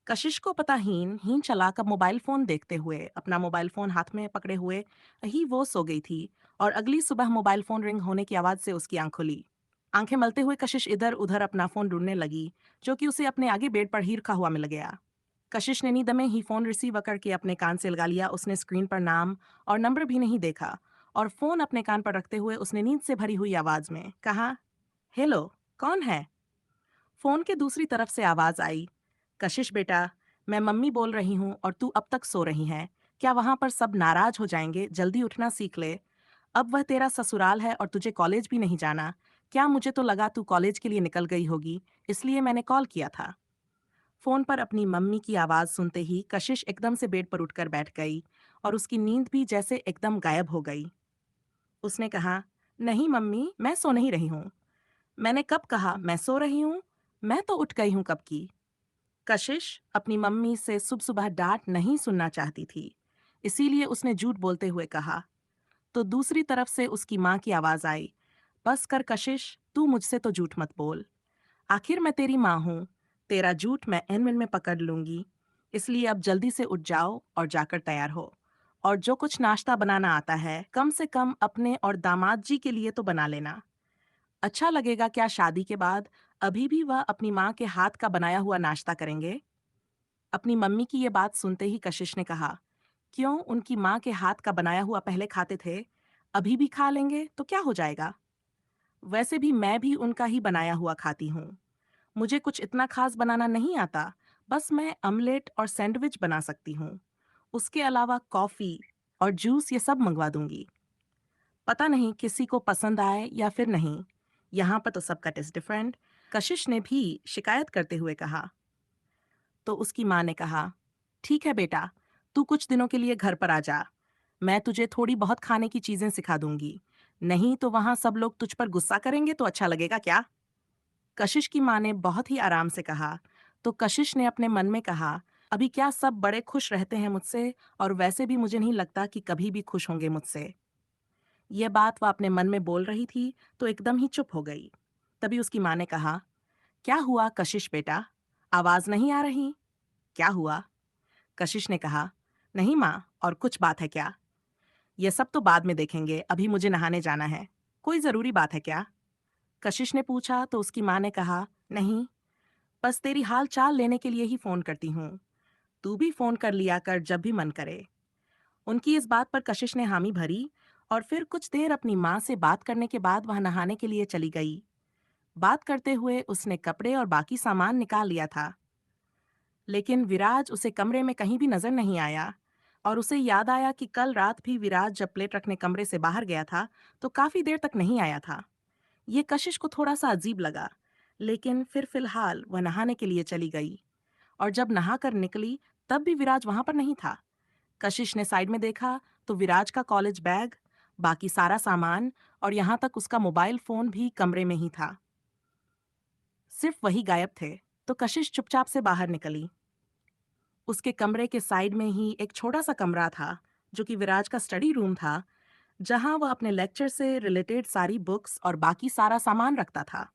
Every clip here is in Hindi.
कशिश को पता हीन हीन चला कब मोबाइल फोन देखते हुए अपना मोबाइल फोन हाथ में पकड़े हुए ही वो सो गई थी। और अगली सुबह मोबाइल फोन रिंग होने की आवाज से उसकी आंख खुली। आंखें मलते हुए कशिश इधर उधर अपना फोन ढूंढने लगी, जो कि उसे अपने आगे बेड पर ही रखा हुआ मिल गया। कशिश ने नींद में ही फोन रिसीवर करके अपने कान से लगा लिया। उसने स्क्रीन पर नाम और नंबर भी नहीं देखा, और फोन अपने कान पर रखते हुए उसने नींद से भरी हुई आवाज में कहा, हेलो, कौन है? फोन के दूसरी तरफ से आवाज आई, कशिश बेटा, मैं मम्मी बोल रही हूँ और तू अब तक सो रही है। क्या वहां पर सब नाराज हो जाएंगे? जल्दी उठना सीख ले। अब वह तेरा ससुराल है और तुझे कॉलेज भी नहीं जाना। क्या मुझे तो लगा तू कॉलेज के लिए निकल गई होगी, इसलिए मैंने कॉल किया था। फोन पर अपनी मम्मी की आवाज सुनते ही कशिश एकदम से बेड पर उठकर बैठ गई, और उसकी नींद भी जैसे एकदम गायब हो गई। उसने कहा, नहीं मम्मी, मैं सो नहीं रही हूँ। मैंने कब कहा मैं सो रही हूँ? मैं तो उठ गई हूँ कब की। कशिश अपनी मम्मी से सुबह सुबह डांट नहीं सुनना चाहती थी, इसीलिए उसने झूठ बोलते हुए कहा। तो दूसरी तरफ से उसकी माँ की आवाज आई, बस कर कशिश, तू मुझसे तो झूठ मत बोल। आखिर मैं तेरी माँ हूँ, तेरा झूठ मैं एन मिनट में पकड़ लूंगी। इसलिए अब जल्दी से उठ जाओ और जाकर तैयार हो। और जो कुछ नाश्ता बनाना आता है कम से कम अपने और दामाद जी के लिए तो बना लेना। अच्छा लगेगा क्या शादी के बाद अभी भी वह अपनी माँ के हाथ का बनाया हुआ नाश्ता करेंगे? अपनी मम्मी की ये बात सुनते ही कशिश ने कहा, क्यों, उनकी माँ के हाथ का बनाया हुआ पहले खाते थे, अभी भी खा लेंगे तो क्या हो जाएगा? वैसे भी मैं भी उनका ही बनाया हुआ खाती हूँ। मुझे कुछ इतना खास बनाना नहीं आता, बस मैं ऑमलेट और सैंडविच बना सकती हूँ। उसके अलावा कॉफी और जूस ये सब मंगवा दूंगी। पता नहीं किसी को पसंद आए या फिर नहीं, यहाँ पर तो सबका टेस्ट डिफरेंट। कशिश ने भी शिकायत करते हुए कहा। तो उसकी माँ ने कहा, ठीक है बेटा, तू कुछ दिनों के लिए घर पर आ जा। मैं तुझे थोड़ी बहुत खाने की चीजें सिखा दूंगी। नहीं तो वहां सब लोग तुझ पर गुस्सा करेंगे तो अच्छा लगेगा क्या? कशिश की माँ ने बहुत ही आराम से कहा। तो कशिश ने अपने मन में कहा, अभी क्या सब बड़े खुश रहते हैं मुझसे, और वैसे भी मुझे नहीं लगता कि कभी भी खुश होंगे मुझसे। यह बात वह अपने मन में बोल रही थी तो एकदम ही चुप हो गई। तभी उसकी माँ ने कहा, क्या हुआ कशिश बेटा, आवाज नहीं आ रही? क्या हुआ? कशिश ने कहा, नहीं माँ, और कुछ बात है क्या? यह सब तो बाद में देखेंगे, अभी मुझे नहाने जाना है। कोई जरूरी बात है क्या? कशिश ने पूछा तो उसकी माँ ने कहा, नहीं, बस तेरी हाल चाल लेने के लिए ही फोन करती हूँ। तू भी फोन कर लिया कर जब भी मन करे। उनकी इस बात पर कशिश ने हामी भरी, और फिर कुछ देर अपनी माँ से बात करने के बाद वह नहाने के लिए चली गई। बात करते हुए उसने कपड़े और बाकी सामान निकाल लिया था, लेकिन विराज उसे कमरे में कहीं भी नजर नहीं आया। और उसे याद आया कि कल रात भी विराज जब प्लेट रखने कमरे से बाहर गया था तो काफी देर तक नहीं आया था। ये कशिश को थोड़ा सा अजीब लगा, लेकिन फिर फिलहाल वह नहाने के लिए चली गई। और जब नहाकर निकली तब भी विराज वहां पर नहीं था। कशिश ने साइड में देखा तो विराज का कॉलेज बैग, बाकी सारा सामान, और यहाँ तक उसका मोबाइल फोन भी कमरे में ही था। सिर्फ वही गायब थे। तो कशिश चुपचाप से बाहर निकली। उसके कमरे के साइड में ही एक छोटा सा कमरा था, जो कि विराज का स्टडी रूम था, जहां वह अपने लेक्चर से रिलेटेड सारी बुक्स और बाकी सारा सामान रखता था।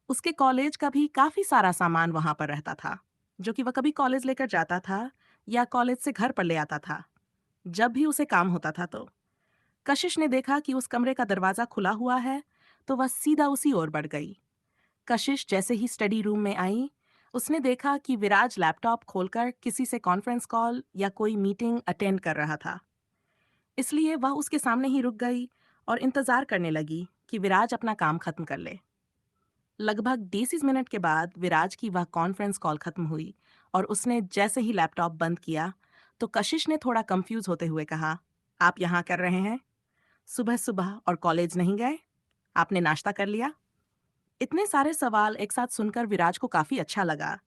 उसके कॉलेज का भी काफी सारा सामान वहां पर रहता था, जो कि वह कभी कॉलेज लेकर जाता था या कॉलेज से घर पर ले आता था, जब भी उसे काम होता था। तो कशिश ने देखा कि उस कमरे का दरवाजा खुला हुआ है, तो वह सीधा उसी ओर बढ़ गई। कशिश जैसे ही स्टडी रूम में आई, उसने देखा कि विराज लैपटॉप खोलकर किसी से कॉन्फ्रेंस कॉल या कोई मीटिंग अटेंड कर रहा था। इसलिए वह उसके सामने ही रुक गई और इंतजार करने लगी कि विराज अपना काम खत्म कर ले। लगभग 20 मिनट के बाद विराज की वह कॉन्फ्रेंस कॉल खत्म हुई, और उसने जैसे ही लैपटॉप बंद किया तो कशिश ने थोड़ा कंफ्यूज होते हुए कहा, आप यहाँ कर रहे हैं? सुबह सुबह और कॉलेज नहीं गए? आपने नाश्ता कर लिया? इतने सारे सवाल एक साथ सुनकर विराज को काफी अच्छा लगा,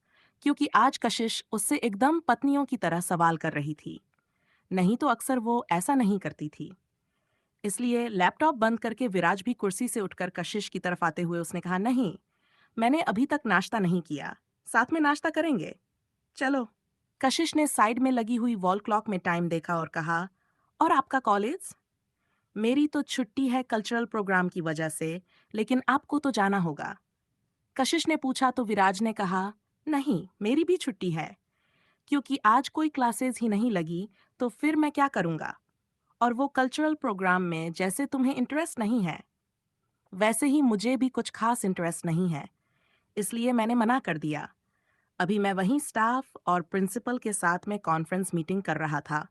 क्योंकि आज कशिश उससे एकदम पत्नियों की तरह सवाल कर रही थी। नहीं तो अक्सर वो ऐसा नहीं करती थी। इसलिए लैपटॉप बंद करके विराज भी कुर्सी से उठकर कशिश की तरफ आते हुए उसने कहा, नहीं, मैंने अभी तक नाश्ता नहीं किया, साथ में नाश्ता करेंगे, चलो। कशिश ने साइड में लगी हुई वॉल क्लॉक में टाइम देखा और कहा, और आपका कॉलेज? मेरी तो छुट्टी है कल्चरल प्रोग्राम की वजह से, लेकिन आपको तो जाना होगा। कशिश ने पूछा तो विराज ने कहा, नहीं, मेरी भी छुट्टी है, क्योंकि आज कोई क्लासेस ही नहीं लगी, तो फिर मैं क्या करूँगा? और वो कल्चरल प्रोग्राम में जैसे तुम्हें इंटरेस्ट नहीं है, वैसे ही मुझे भी कुछ खास इंटरेस्ट नहीं है, इसलिए मैंने मना कर दिया। अभी मैं वहीं स्टाफ और प्रिंसिपल के साथ में कॉन्फ्रेंस मीटिंग कर रहा था।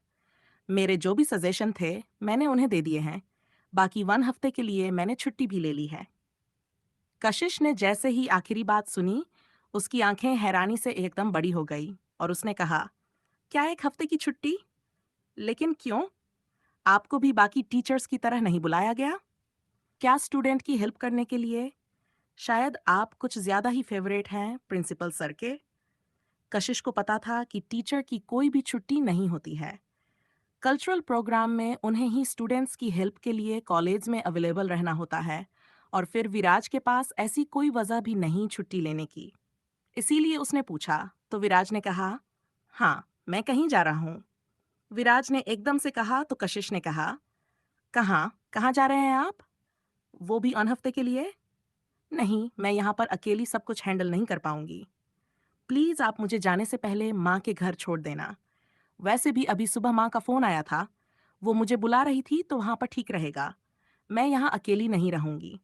मेरे जो भी सजेशन थे, मैंने उन्हें दे दिए हैं। बाकी 1 हफ्ते के लिए मैंने छुट्टी भी ले ली है। कशिश ने जैसे ही आखिरी बात सुनी, उसकी आंखें हैरानी से एकदम बड़ी हो गई और उसने कहा, क्या 1 हफ्ते की छुट्टी? लेकिन क्यों? आपको भी बाकी टीचर्स की तरह नहीं बुलाया गया? क्या स्टूडेंट की हेल्प करने के लिए? शायद आप कुछ ज्यादा ही फेवरेट हैं प्रिंसिपल सर के। कशिश को पता था कि टीचर की कोई भी छुट्टी नहीं होती है। कल्चरल प्रोग्राम में उन्हें ही स्टूडेंट्स की हेल्प के लिए कॉलेज में अवेलेबल रहना होता है, और फिर विराज के पास ऐसी कोई वजह भी नहीं छुट्टी लेने की। इसीलिए उसने पूछा, तो विराज ने कहा, हाँ, मैं कहीं जा रहा हूँ। विराज ने एकदम से कहा तो कशिश ने कहा, कहाँ कहाँ जा रहे हैं आप? वो भी 1 हफ्ते के लिए? नहीं, मैं यहाँ पर अकेली सब कुछ हैंडल नहीं कर पाऊंगी। प्लीज आप मुझे जाने से पहले माँ के घर छोड़ देना। वैसे भी अभी सुबह माँ का फोन आया था, वो मुझे बुला रही थी तो वहां पर ठीक रहेगा। मैं यहाँ अकेली नहीं रहूंगी।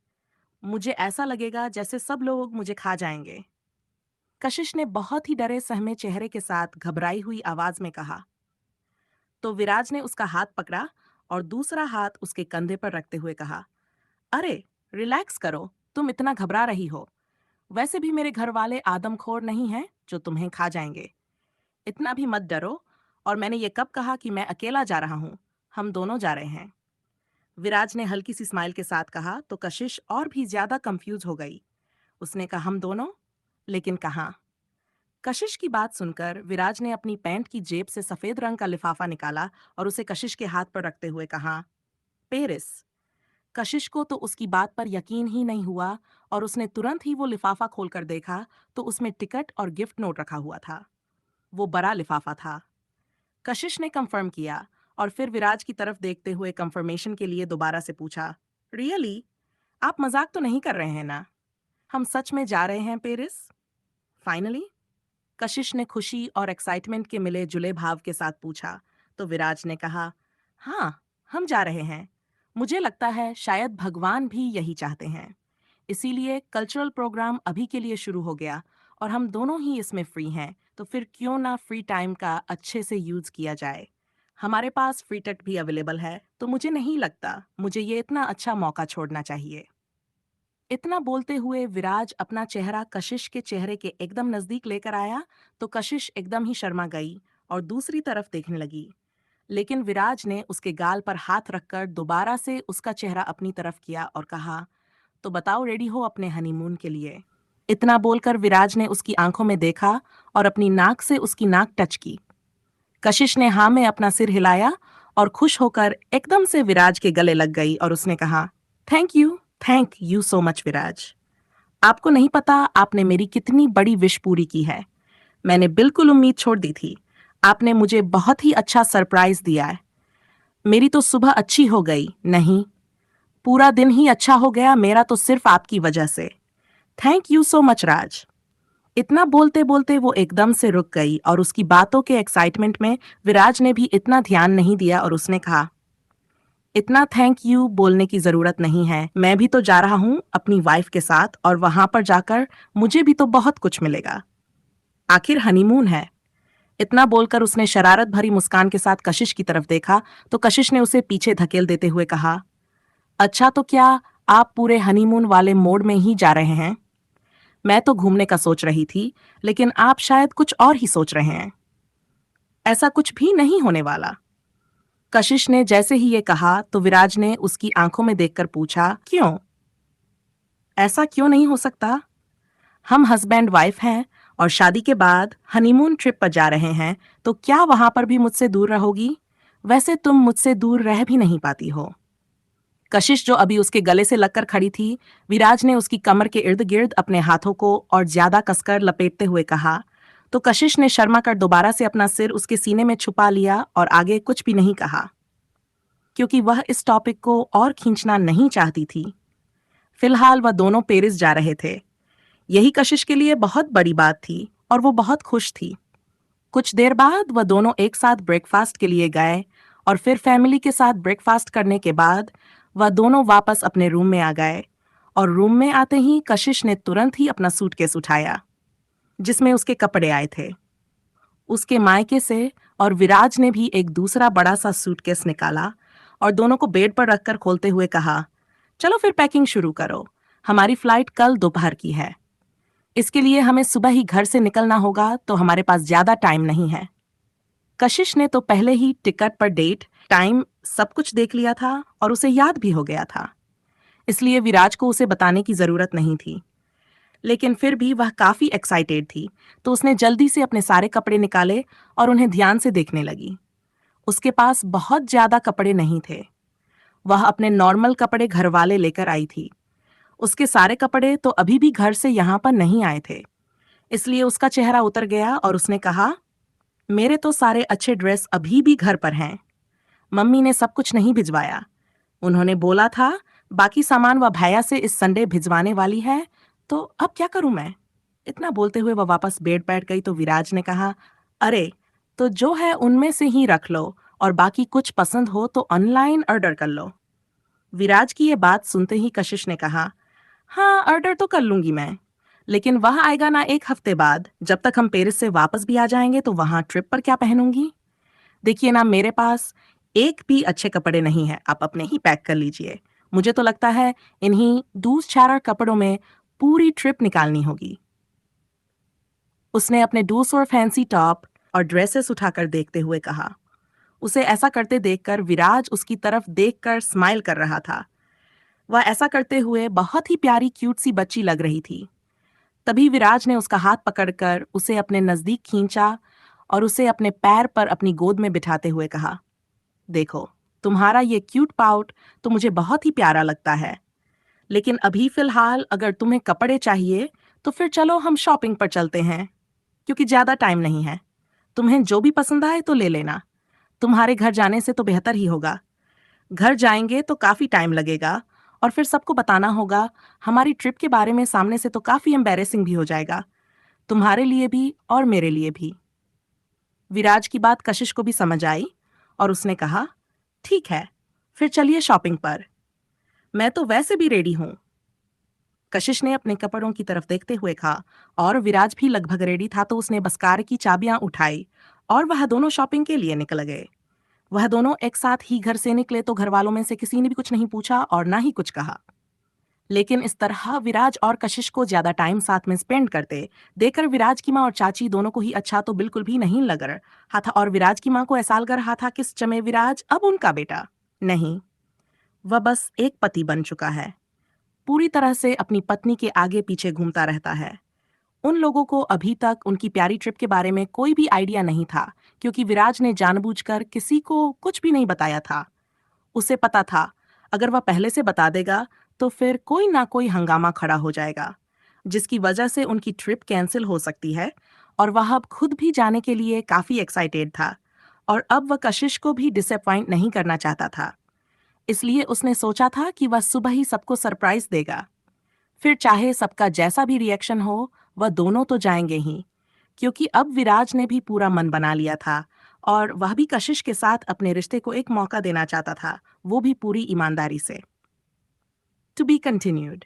मुझे ऐसा लगेगा जैसे सब लोग मुझे खा जाएंगे। कशिश ने बहुत ही डरे सहमे चेहरे के साथ घबराई हुई आवाज में कहा। तो विराज ने उसका हाथ पकड़ा और दूसरा हाथ उसके कंधे पर रखते हुए कहा, अरे, रिलैक्स करो, तुम इतना घबरा रही हो। वैसे भी मेरे घर वाले आदमखोर नहीं हैं जो तुम्हें खा जाएंगे। इतना भी मत डरो। और मैंने ये कब कहा कि मैं अकेला जा रहा हूँ? हम दोनों जा रहे हैं। विराज ने हल्की सी स्माइल के साथ कहा तो कशिश और भी ज्यादा कंफ्यूज हो गई। उसने कहा, हम दोनों? लेकिन कहाँ? कशिश की बात सुनकर विराज ने अपनी पैंट की जेब से सफेद रंग का लिफाफा निकाला और उसे कशिश के हाथ पर रखते हुए कहा, पेरिस। कशिश को तो उसकी बात पर यकीन ही नहीं हुआ और उसने तुरंत ही वो लिफाफा खोलकर देखा तो उसमें टिकट और गिफ्ट नोट रखा हुआ था। वो बड़ा लिफाफा था। कशिश ने कंफर्म किया और फिर विराज की तरफ देखते हुए कंफर्मेशन के लिए दोबारा से पूछा, रियली? आप मजाक तो नहीं कर रहे हैं ना? हम सच में जा रहे हैं पेरिस? फाइनली? कशिश ने खुशी और एक्साइटमेंट के मिले जुले भाव के साथ पूछा तो विराज ने कहा, हाँ, हम जा रहे हैं। मुझे लगता है शायद भगवान भी यही चाहते हैं। इसीलिए कल्चरल प्रोग्राम अभी के लिए शुरू हो गया और हम दोनों ही इसमें फ्री हैं, तो फिर क्यों ना फ्री टाइम का अच्छे से यूज किया जाए। हमारे पास फ्री टिकट भी अवेलेबल है, तो मुझे नहीं लगता मुझे ये इतना अच्छा मौका छोड़ना चाहिए। इतना बोलते हुए विराज अपना चेहरा कशिश के चेहरे के एकदम नजदीक लेकर आया तो कशिश एकदम ही शर्मा गई और दूसरी तरफ देखने लगी। लेकिन विराज ने उसके गाल पर हाथ रखकर दोबारा से उसका चेहरा अपनी तरफ किया और कहा, तो बताओ, रेडी हो अपने हनीमून के लिए? इतना बोलकर विराज ने उसकी आंखों में देखा और अपनी नाक से उसकी नाक टच की। कशिश ने हाँ में अपना सिर हिलाया और खुश होकर एकदम से विराज के गले लग गई और उसने कहा, थैंक यू सो मच विराज। आपको नहीं पता आपने मेरी कितनी बड़ी विश पूरी की है। मैंने बिल्कुल उम्मीद छोड़ दी थी। आपने मुझे बहुत ही अच्छा सरप्राइज दिया है। मेरी तो सुबह अच्छी हो गई, नहीं, पूरा दिन ही अच्छा हो गया मेरा तो सिर्फ आपकी वजह से। थैंक यू सो मच राज। इतना बोलते बोलते वो एकदम से रुक गई और उसकी बातों के एक्साइटमेंट में विराज ने भी इतना ध्यान नहीं दिया और उसने कहा, इतना थैंक यू बोलने की जरूरत नहीं है। मैं भी तो जा रहा हूँ अपनी वाइफ के साथ और वहां पर जाकर मुझे भी तो बहुत कुछ मिलेगा। आखिर हनीमून है। इतना बोलकर उसने शरारत भरी मुस्कान के साथ कशिश की तरफ देखा तो कशिश ने उसे पीछे धकेल देते हुए कहा, अच्छा, तो क्या आप पूरे हनीमून वाले मोड में ही जा रहे हैं? मैं तो घूमने का सोच रही थी, लेकिन आप शायद कुछ और ही सोच रहे हैं। ऐसा कुछ भी नहीं होने वाला। कशिश ने जैसे ही ये कहा तो विराज ने उसकी आंखों में देखकर पूछा, क्यों? ऐसा क्यों नहीं हो सकता? हम हस्बैंड वाइफ हैं और शादी के बाद हनीमून ट्रिप पर जा रहे हैं, तो क्या वहां पर भी मुझसे दूर रहोगी? वैसे तुम मुझसे दूर रह भी नहीं पाती हो। कशिश जो अभी उसके गले से लगकर खड़ी थी, विराज ने उसकी कमर के इर्द गिर्द अपने हाथों को और ज्यादा कसकर लपेटते हुए कहा, तो कशिश ने शर्मा कर दोबारा से अपना सिर उसके सीने में छुपा लिया और आगे कुछ भी नहीं कहा, क्योंकि वह इस टॉपिक को और खींचना नहीं चाहती थी। फिलहाल वह दोनों पेरिस जा रहे थे। यही कशिश के लिए बहुत बड़ी बात थी और वो बहुत खुश थी। कुछ देर बाद वह दोनों एक साथ ब्रेकफास्ट के लिए गए और फिर फैमिली के साथ ब्रेकफास्ट करने के बाद वह दोनों वापस अपने रूम में आ गए और रूम में आते ही कशिश ने तुरंत ही अपना सूटकेस उठाया जिसमें उसके कपड़े आए थे। उसके मायके से और विराज ने भी एक दूसरा बड़ा सा सूटकेस निकाला और दोनों को बेड पर रखकर खोलते हुए कहा, चलो फिर पैकिंग शुरू करो, हमारी फ्लाइट कल दोपहर की है। इसके लिए हमें सुबह ही घर से निकलना होगा तो हमारे पास ज्यादा टाइम नहीं है। कशिश ने तो पहले ही टिकट पर डेट, टाइम सब कुछ देख लिया था और उसे याद भी हो गया था, इसलिए विराज को उसे बताने की जरूरत नहीं थी। लेकिन फिर भी वह काफी एक्साइटेड थी, तो उसने जल्दी से अपने सारे कपड़े निकाले और उन्हें ध्यान से देखने लगी। उसके पास बहुत ज्यादा कपड़े नहीं थे। वह अपने नॉर्मल कपड़े घर वाले लेकर आई थी। उसके सारे कपड़े तो अभी भी घर से यहाँ पर नहीं आए थे, इसलिए उसका चेहरा उतर गया और उसने कहा, मेरे तो सारे अच्छे ड्रेस अभी भी घर पर हैं। मम्मी ने सब कुछ नहीं भिजवाया। उन्होंने बोला था बाकी सामान वह भैया से इस संडे भिजवाने वाली है, तो अब क्या करूं मैं। इतना बोलते हुए वह वापस बेड बैठ गई तो विराज ने कहा, अरे तो जो है उनमें से ही रख लो और बाकी कुछ पसंद हो तो ऑनलाइन ऑर्डर कर लो। विराज की ये बात सुनते ही कशिश ने कहा, हाँ ऑर्डर तो कर लूंगी मैं, लेकिन वह आएगा ना एक हफ्ते बाद, जब तक हम पेरिस से वापस भी आ जाएंगे तो वहां ट्रिप पर क्या पहनूंगी। देखिए ना, मेरे पास एक भी अच्छे कपड़े नहीं है, आप अपने ही पैक कर लीजिए। मुझे तो लगता है इन्हीं दूस छारा कपड़ों में पूरी ट्रिप निकालनी होगी। उसने अपने डूस और फैंसी टॉप और ड्रेसेस उठाकर देखते हुए कहा। उसे ऐसा करते देखकर विराज उसकी तरफ देखकर स्माइल कर रहा था। वह ऐसा करते हुए बहुत ही प्यारी क्यूट सी बच्ची लग रही थी। तभी विराज ने उसका हाथ पकड़कर उसे अपने नजदीक खींचा और उसे अपने पैर पर अपनी गोद में बिठाते हुए कहा, देखो तुम्हारा ये क्यूट पाउट तो मुझे बहुत ही प्यारा लगता है, लेकिन अभी फिलहाल अगर तुम्हें कपड़े चाहिए तो फिर चलो हम शॉपिंग पर चलते हैं, क्योंकि ज्यादा टाइम नहीं है। तुम्हें जो भी पसंद आए तो ले लेना। तुम्हारे घर जाने से तो बेहतर ही होगा। घर जाएंगे तो काफी टाइम लगेगा और फिर सबको बताना होगा हमारी ट्रिप के बारे में, सामने से तो काफी एम्बैरेसिंग भी हो जाएगा, तुम्हारे लिए भी और मेरे लिए भी। विराज की बात कशिश को भी समझ आई और उसने कहा, ठीक है फिर चलिए शॉपिंग पर, मैं तो वैसे भी रेडी हूं। कशिश ने अपने कपड़ों की तरफ देखते हुए कहा और विराज भी लगभग रेडी था, तो उसने बस कार की चाबियां उठाई और वह दोनों शॉपिंग के लिए निकल गए। वह दोनों एक साथ ही घर से निकले तो घर वालों में से किसी ने भी कुछ नहीं पूछा और ना ही कुछ कहा। लेकिन इस तरह विराज और कशिश को ज्यादा टाइम साथ में स्पेंड करते देखकर विराज की माँ और चाची दोनों को ही अच्छा तो बिल्कुल भी नहीं लग रहा था और विराज की माँ को ऐसा लग रहा था कि चमे विराज अब उनका बेटा नहीं, वह बस एक पति बन चुका है, पूरी तरह से अपनी पत्नी के आगे पीछे घूमता रहता है। उन लोगों को अभी तक उनकी प्यारी ट्रिप के बारे में कोई भी आइडिया नहीं था, क्योंकि विराज ने जानबूझकर किसी को कुछ भी नहीं बताया था। उसे पता था अगर वह पहले से बता देगा तो फिर कोई ना कोई हंगामा खड़ा हो जाएगा, जिसकी वजह से उनकी ट्रिप कैंसिल हो सकती है। और वह अब खुद भी जाने के लिए काफी एक्साइटेड था और अब वह कशिश को भी डिसअपॉइंट नहीं करना चाहता था, इसलिए उसने सोचा था कि वह सुबह ही सबको सरप्राइज देगा। फिर चाहे सबका जैसा भी रिएक्शन हो, वह दोनों तो जाएंगे ही, क्योंकि अब विराज ने भी पूरा मन बना लिया था और वह भी कशिश के साथ अपने रिश्ते को एक मौका देना चाहता था, वो भी पूरी ईमानदारी से। To be continued.